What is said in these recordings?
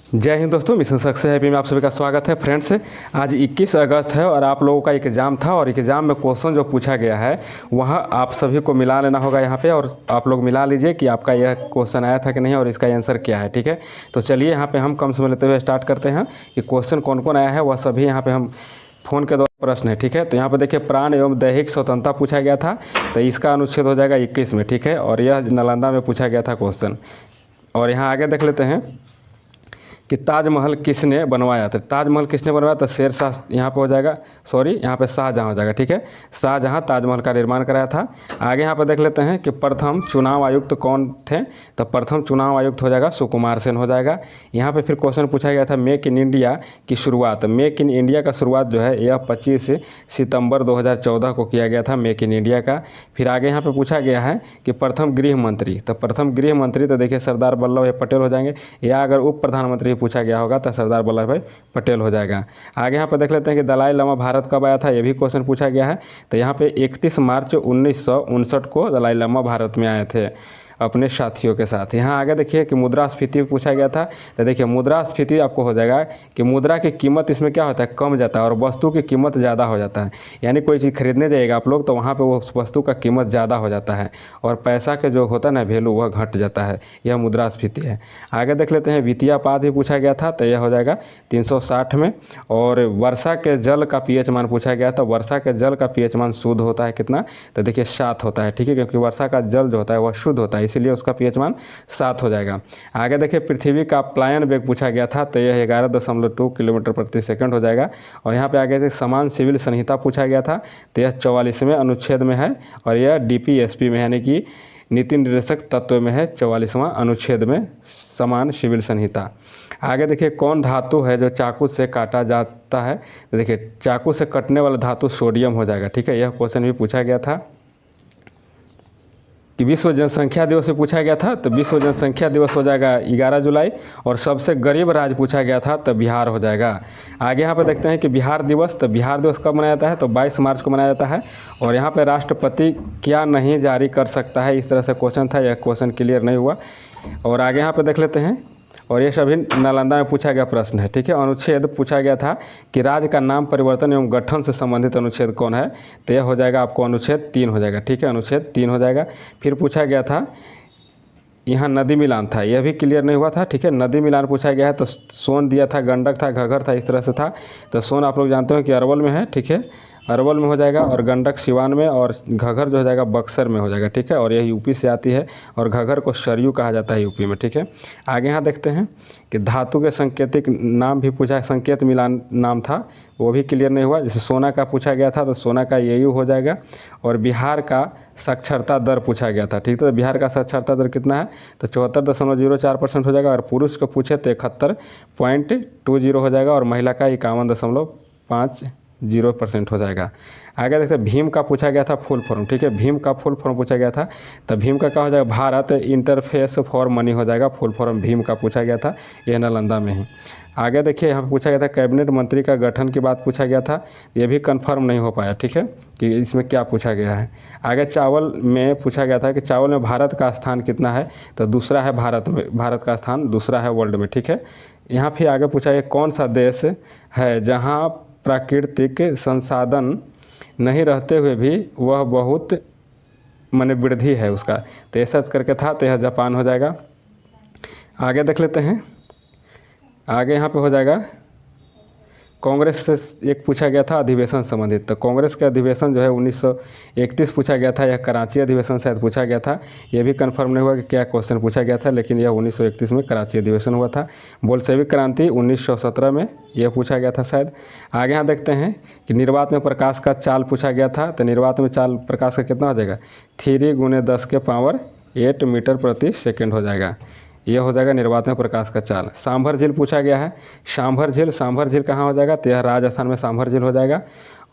जय हिंद दोस्तों, mission success happy में आप सभी का स्वागत है। फ्रेंड्स, आज 21 अगस्त है और आप लोगों का एग्ज़ाम था और एग्ज़ाम में क्वेश्चन जो पूछा गया है वह आप सभी को मिला लेना होगा यहाँ पे, और आप लोग मिला लीजिए कि आपका यह क्वेश्चन आया था कि नहीं और इसका आंसर क्या है। ठीक है, तो चलिए यहाँ पे हम कम समय लेते हुए स्टार्ट करते हैं कि क्वेश्चन कौन कौन आया है वह सभी यहाँ पर हम फ़ोन के द्वारा प्रश्न है। ठीक है, तो यहाँ पर देखिए प्राण एवं दैहिक स्वतंत्रता पूछा गया था, तो इसका अनुच्छेद हो जाएगा 21 में। ठीक है, और यह नालंदा में पूछा गया था क्वेश्चन। और यहाँ आगे देख लेते हैं कि ताजमहल किसने बनवाया था। ताजमहल किसने बनवाया था? शेरशाह यहाँ पे हो जाएगा, सॉरी यहाँ पे शाहजहाँ हो जाएगा। ठीक है, शाहजहाँ ताजमहल का निर्माण कराया था। आगे यहाँ पे देख लेते हैं कि प्रथम चुनाव आयुक्त कौन थे, तो प्रथम चुनाव आयुक्त हो जाएगा सुकुमार सेन हो जाएगा। यहाँ पे फिर क्वेश्चन पूछा गया था मेक इन इंडिया की शुरुआत। मेक इन इंडिया का शुरुआत जो है यह 25 सितंबर 2014 को किया गया था, मेक इन इंडिया का। फिर आगे यहाँ पे पूछा गया है कि प्रथम गृह मंत्री, तो प्रथम गृह मंत्री तो देखिए सरदार वल्लभ भाई पटेल हो जाएंगे, या अगर उप प्रधानमंत्री पूछा गया होगा तो सरदार वल्लभ भाई पटेल हो जाएगा। आगे यहाँ पर देख लेते हैं कि दलाई लामा भारत कब आया था, यह भी क्वेश्चन पूछा गया है। तो यहाँ पे 31 मार्च 1959 को दलाई लामा भारत में आए थे अपने साथियों के साथ। यहाँ आगे देखिए कि मुद्रास्फीति पूछा गया था, तो देखिए मुद्रास्फीति आपको हो जाएगा कि मुद्रा की कीमत इसमें क्या होता है, कम जाता है और वस्तु की कीमत ज़्यादा हो जाता है। यानी कोई चीज़ खरीदने जाइएगा आप लोग तो वहाँ पे वो वस्तु का कीमत ज़्यादा हो जाता है और पैसा के जो होता है ना वैल्यू वह घट जाता है, यह मुद्रास्फीति है। आगे देख लेते हैं वित्तीयपाद भी पूछा गया था, तो यह हो जाएगा 360 में। और वर्षा के जल का पीएच मान पूछा गया था, वर्षा के जल का पीएच मान शुद्ध होता है कितना, तो देखिए 7 होता है। ठीक है, क्योंकि वर्षा का जल जो होता है वह शुद्ध होता है, इसीलिए उसका पीएच मान 7 हो जाएगा। आगे देखिए पृथ्वी का प्लायन वेग पूछा गया था, तो यह 11.2 किलोमीटर प्रति सेकंड हो जाएगा। और यहाँ पे आगे से समान सिविल संहिता पूछा गया था, तो यह 44वें अनुच्छेद में है और यह डीपीएसपी में यानी कि नीति निर्देशक तत्व में है, 44वां अनुच्छेद में समान सिविल संहिता। आगे देखिए कौन धातु है जो चाकू से काटा जाता है, तो देखिए चाकू से कटने वाला धातु सोडियम हो जाएगा। ठीक है, यह क्वेश्चन भी पूछा गया था कि विश्व जनसंख्या दिवस से पूछा गया था, तो विश्व जनसंख्या दिवस हो जाएगा 11 जुलाई। और सबसे गरीब राज्य पूछा गया था, तो बिहार हो जाएगा। आगे यहाँ पर देखते हैं कि बिहार दिवस, तो बिहार दिवस कब मनाया जाता है, तो 22 मार्च को मनाया जाता है। और यहाँ पर राष्ट्रपति क्या नहीं जारी कर सकता है, इस तरह से क्वेश्चन था, यह क्वेश्चन क्लियर नहीं हुआ। और आगे यहाँ पर देख लेते हैं, और ये सभी नालंदा में पूछा गया प्रश्न है। ठीक है, अनुच्छेद पूछा गया था कि राज्य का नाम परिवर्तन एवं गठन से संबंधित अनुच्छेद कौन है, तो यह हो जाएगा आपको अनुच्छेद 3 हो जाएगा। ठीक है, अनुच्छेद 3 हो जाएगा। फिर पूछा गया था यहाँ नदी मिलान था, यह भी क्लियर नहीं हुआ था। ठीक है, नदी मिलान पूछा गया है, तो सोन दिया था, गंडक था, घगर था, इस तरह से था। तो सोन आप लोग जानते हो कि अरवल में है। ठीक है, अरवल में हो जाएगा, और गंडक सिवान में, और घगर जो हो जाएगा बक्सर में हो जाएगा। ठीक है, और यह यूपी से आती है और घगर को सरयू कहा जाता है यूपी में। ठीक है, आगे यहाँ देखते हैं कि धातु के सांकेतिक नाम भी पूछा, संकेत मिलान नाम था, वो भी क्लियर नहीं हुआ। जैसे सोना का पूछा गया था, तो सोना का एयू हो जाएगा। और बिहार का साक्षरता दर पूछा गया था। ठीक है, तो बिहार का साक्षरता दर कितना है, तो 74.04% हो जाएगा। और पुरुष को पूछे तो 71.20 हो जाएगा, और महिला का 51.50% हो जाएगा। आगे देखते भीम का पूछा गया था फुल फॉर्म। ठीक है, भीम का फुल फॉर्म पूछा गया था, तो भीम का क्या हो जाएगा, भारत इंटरफेस फॉर मनी हो जाएगा, फुल फॉर्म भीम का पूछा गया था, यह नालंदा में ही। आगे देखिए यहाँ पूछा गया था कैबिनेट मंत्री का गठन की बात पूछा गया था, ये भी कंफर्म नहीं हो पाया। ठीक है, कि इसमें क्या पूछा गया है। आगे चावल में पूछा गया था कि चावल में भारत का स्थान कितना है, तो दूसरा है भारत में, भारत का स्थान दूसरा है वर्ल्ड में। ठीक है, यहाँ फिर आगे पूछा गया कौन सा देश है जहाँ प्राकृतिक संसाधन नहीं रहते हुए भी वह बहुत माने वृद्धि है उसका, तो ऐसा करके था, तो यह जापान हो जाएगा। आगे देख लेते हैं, आगे यहाँ पे हो जाएगा कांग्रेस से एक पूछा गया था अधिवेशन संबंधित, तो कांग्रेस के अधिवेशन जो है 1931 पूछा गया था, यह कराची अधिवेशन शायद पूछा गया था, यह भी कंफर्म नहीं हुआ कि क्या क्वेश्चन पूछा गया था, लेकिन यह 1931 में कराची अधिवेशन हुआ था। बोल्शेविक क्रांति 1917 में यह पूछा गया था शायद। आगे यहाँ देखते हैं कि निर्वात में प्रकाश का चाल पूछा गया था, तो निर्वात में चाल प्रकाश का कितना हो जाएगा, 3×10⁸ मीटर प्रति सेकेंड हो जाएगा, यह हो जाएगा निर्वात में प्रकाश का चाल। सांभर झील पूछा गया है, सांभर झील कहाँ हो जाएगा, तो यह राजस्थान में सांभर झील हो जाएगा।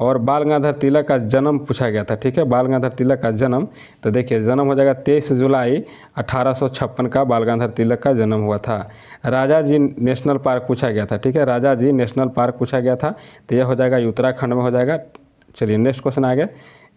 और बाल गंगाधर तिलक का जन्म पूछा गया था। ठीक है, बाल गंगाधर तिलक का जन्म, तो देखिए जन्म हो जाएगा 23 जुलाई 1856 का बाल गंगाधर तिलक का जन्म हुआ था। राजा जी नेशनल पार्क पूछा गया था। ठीक है, राजा जी नेशनल पार्क पूछा गया था, तो यह हो जाएगा उत्तराखंड में हो जाएगा। चलिए नेक्स्ट क्वेश्चन आ गया,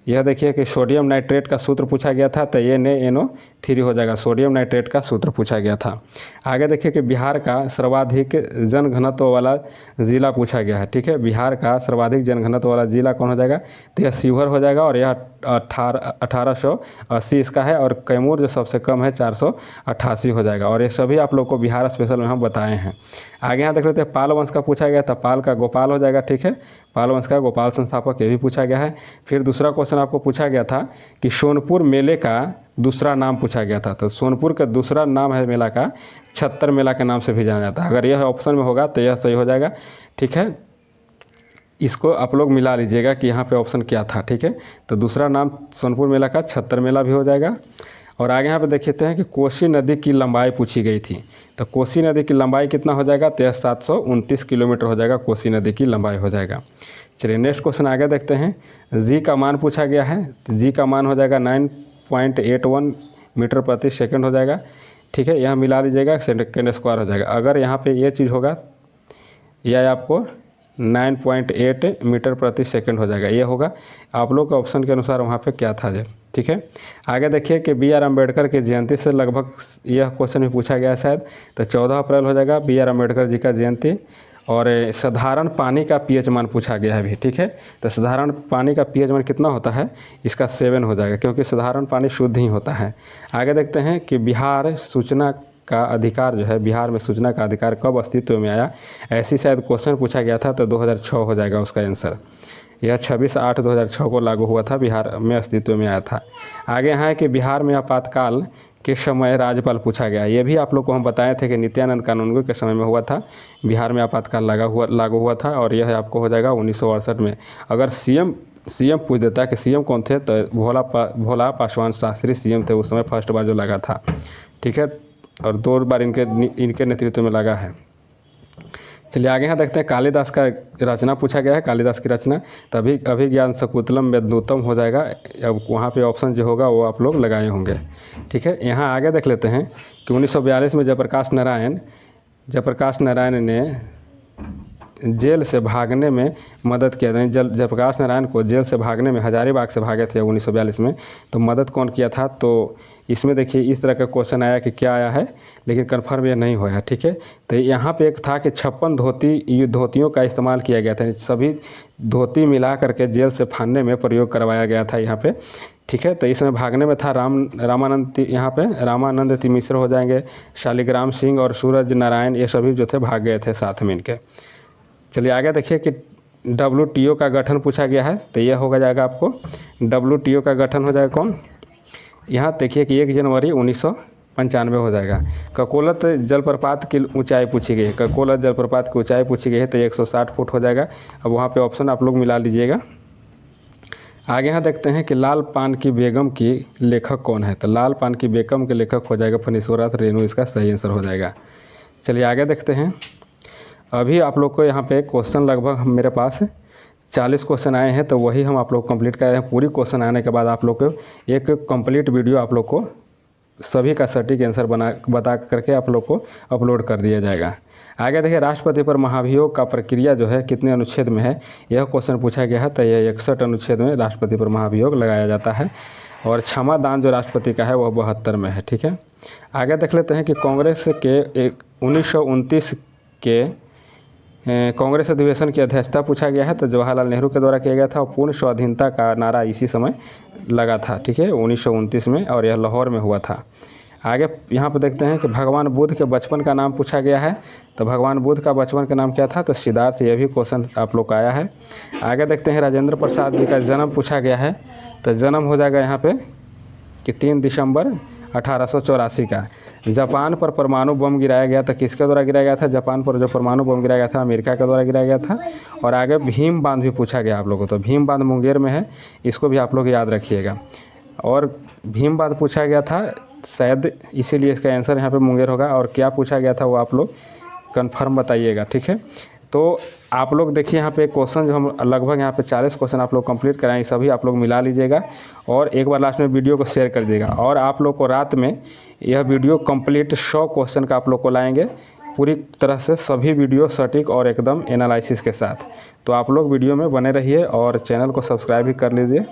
यह देखिए कि सोडियम नाइट्रेट का सूत्र पूछा गया था, तो ये NaNO3 हो जाएगा। सोडियम नाइट्रेट का सूत्र पूछा गया था। आगे देखिए कि बिहार का सर्वाधिक जनघनत्व वाला ज़िला पूछा गया है। ठीक है, बिहार का सर्वाधिक जनघनत्व वाला ज़िला कौन हो जाएगा? तो यह शिवहर हो जाएगा और यह 1880 इसका है, और कैमूर जो सबसे कम है 488 हो जाएगा। और ये सभी आप लोग को बिहार स्पेशल में हम बताए हैं। आगे यहाँ देख लेते हैं, पाल वंश का पूछा गया था। पाल का गोपाल हो जाएगा। ठीक है, पाल वंश का गोपाल संस्थापक, ये भी पूछा गया है। फिर दूसरा क्वेश्चन आपको पूछा गया था कि सोनपुर मेले का दूसरा नाम पूछा गया था। तो सोनपुर का दूसरा नाम है मेला का, छत्तर मेला के नाम से भी जाना जाता है। अगर यह ऑप्शन में होगा तो यह सही हो जाएगा। ठीक है, इसको आप लोग मिला लीजिएगा कि यहाँ पे ऑप्शन क्या था। ठीक है, तो दूसरा नाम सोनपुर मेला का छत्तर मेला भी हो जाएगा। और आगे यहाँ पे देख लेते हैं कि कोसी नदी की लंबाई पूछी गई थी। तो कोसी नदी की लंबाई कितना हो जाएगा? तो यह 729 किलोमीटर हो जाएगा, कोसी नदी की लंबाई हो जाएगा। चलिए नेक्स्ट क्वेश्चन आगे देखते हैं। जी का मान पूछा गया है। जी का मान हो जाएगा 9.81 मीटर प्रति सेकंड हो जाएगा। ठीक है, यह मिला लीजिएगा, सेकंड स्क्वायर हो जाएगा। अगर यहाँ पे ये चीज़ होगा, यह आपको 9.8 मीटर प्रति सेकंड हो जाएगा। ये होगा आप लोग के ऑप्शन के अनुसार वहाँ पे क्या था जो। ठीक है, आगे देखिए कि BR अम्बेडकर की जयंती से लगभग यह क्वेश्चन भी पूछा गया है शायद। तो 14 अप्रैल हो जाएगा BR अम्बेडकर जी का जयंती। और साधारण पानी का pH मान पूछा गया है भी। ठीक है, तो साधारण पानी का pH मान कितना होता है? इसका 7 हो जाएगा, क्योंकि साधारण पानी शुद्ध ही होता है। आगे देखते हैं कि बिहार सूचना का अधिकार जो है, बिहार में सूचना का अधिकार कब अस्तित्व में आया? ऐसी शायद क्वेश्चन पूछा गया था, तो 2006 हो जाएगा उसका आंसर। यह 26/8/2006 को लागू हुआ था, बिहार में अस्तित्व में आया था। आगे यहाँ है कि बिहार में आपातकाल के समय राज्यपाल पूछा गया। ये भी आप लोग को हम बताए थे कि नित्यानंद कानूनगो के समय में हुआ था, बिहार में आपातकाल लागू हुआ था। और यह आपको हो जाएगा 1968 में। अगर सीएम पूछ देता है कि सीएम कौन थे, तो भोला पासवान शास्त्री सीएम थे उस समय, फर्स्ट बार जो लगा था। ठीक है, और 2 बार इनके नेतृत्व में लगा है। चलिए आगे यहाँ देखते हैं, कालिदास का रचना पूछा गया है। कालिदास की रचना, तभी अभिज्ञान शकुंतलम मेघदूतम हो जाएगा। अब वहाँ पे ऑप्शन जो होगा वो आप लोग लगाए होंगे। ठीक है, यहाँ आगे देख लेते हैं कि 1942 में जयप्रकाश नारायण ने जेल से भागने में मदद किया। जयप्रकाश नारायण को जेल से भागने में, हजारीबाग से भागे थे 1942 में, तो मदद कौन किया था? तो इसमें देखिए इस तरह का क्वेश्चन आया कि क्या आया है, लेकिन कन्फर्म ये नहीं हुआ है। ठीक है, तो यहाँ पे एक था कि 56 धोतियों का इस्तेमाल किया गया था। सभी धोती मिला करके जेल से फाड़ने में प्रयोग करवाया गया था यहाँ पे। ठीक है, तो इसमें भागने में था रामानंद मिश्र हो जाएंगे, शालिग्राम सिंह और सूरज नारायण, ये सभी जो थे भाग गए थे साथ में इनके। चलिए आगे देखिए कि WTO का गठन पूछा गया है। तो यह होगा जाएगा आपको WTO का गठन हो जाएगा कौन? यहाँ देखिए कि 1 जनवरी 1995 हो जाएगा। ककोलत जलप्रपात की ऊंचाई पूछी गई है। ककोलत जलप्रपात की ऊंचाई पूछी गई है, तो 160 फुट हो जाएगा। अब वहाँ पे ऑप्शन आप लोग मिला लीजिएगा। आगे यहाँ देखते हैं कि लाल पान की बेगम की लेखक कौन है? तो लाल पान की बेगम के लेखक हो जाएगा फणीश्वरनाथ रेणु, इसका सही आंसर हो जाएगा। चलिए आगे देखते हैं। अभी आप लोग को यहाँ पे क्वेश्चन लगभग मेरे पास 40 क्वेश्चन आए हैं, तो वही हम आप लोग कंप्लीट कर रहे हैं। पूरी क्वेश्चन आने के बाद आप लोग को एक कंप्लीट वीडियो आप लोग को सभी का सटीक आंसर बता करके आप लोग को अपलोड कर दिया जाएगा। आगे देखिए, राष्ट्रपति पर महाभियोग का प्रक्रिया जो है कितने अनुच्छेद में है? यह क्वेश्चन पूछा गया है। तो यह 61 अनुच्छेद में राष्ट्रपति पर महाभियोग लगाया जाता है। और क्षमा दान जो राष्ट्रपति का है वह 72 में है। ठीक है, आगे देख लेते हैं कि कांग्रेस के 1929 के कांग्रेस अधिवेशन की अध्यक्षता पूछा गया है। तो जवाहरलाल नेहरू के द्वारा किया गया था, और पूर्ण स्वाधीनता का नारा इसी समय लगा था। ठीक है, 1929 में, और यह लाहौर में हुआ था। आगे यहाँ पर देखते हैं कि भगवान बुद्ध के बचपन का नाम पूछा गया है। तो भगवान बुद्ध का बचपन का नाम क्या था? तो सिद्धार्थ। यह भी क्वेश्चन आप लोग का आया है। आगे देखते हैं, राजेंद्र प्रसाद जी का जन्म पूछा गया है। तो जन्म हो जाएगा यहाँ पे कि 3 दिसंबर 1884 का। जापान पर परमाणु बम गिराया गया था, किसके द्वारा गिराया गया था? जापान पर जो परमाणु बम गिराया गया था अमेरिका के द्वारा गिराया गया था। और आगे भीम बांध भी पूछा गया आप लोगों को। तो भीम बांध मुंगेर में है, इसको भी आप लोग याद रखिएगा। और भीम बांध पूछा गया था शायद, इसीलिए इसका आंसर यहाँ पे मुंगेर होगा। और क्या पूछा गया था वो आप लोग कंफर्म बताइएगा। ठीक है, तो आप लोग देखिए यहाँ पे क्वेश्चन जो हम लगभग यहाँ पे 40 क्वेश्चन आप लोग कंप्लीट कराएं, सभी आप लोग मिला लीजिएगा। और एक बार लास्ट में वीडियो को शेयर कर दीजिएगा। और आप लोग को रात में यह वीडियो कंप्लीट 100 क्वेश्चन का आप लोग को लाएंगे, पूरी तरह से सभी वीडियो सटीक और एकदम एनालिसिस के साथ। तो आप लोग वीडियो में बने रहिए और चैनल को सब्सक्राइब भी कर लीजिए।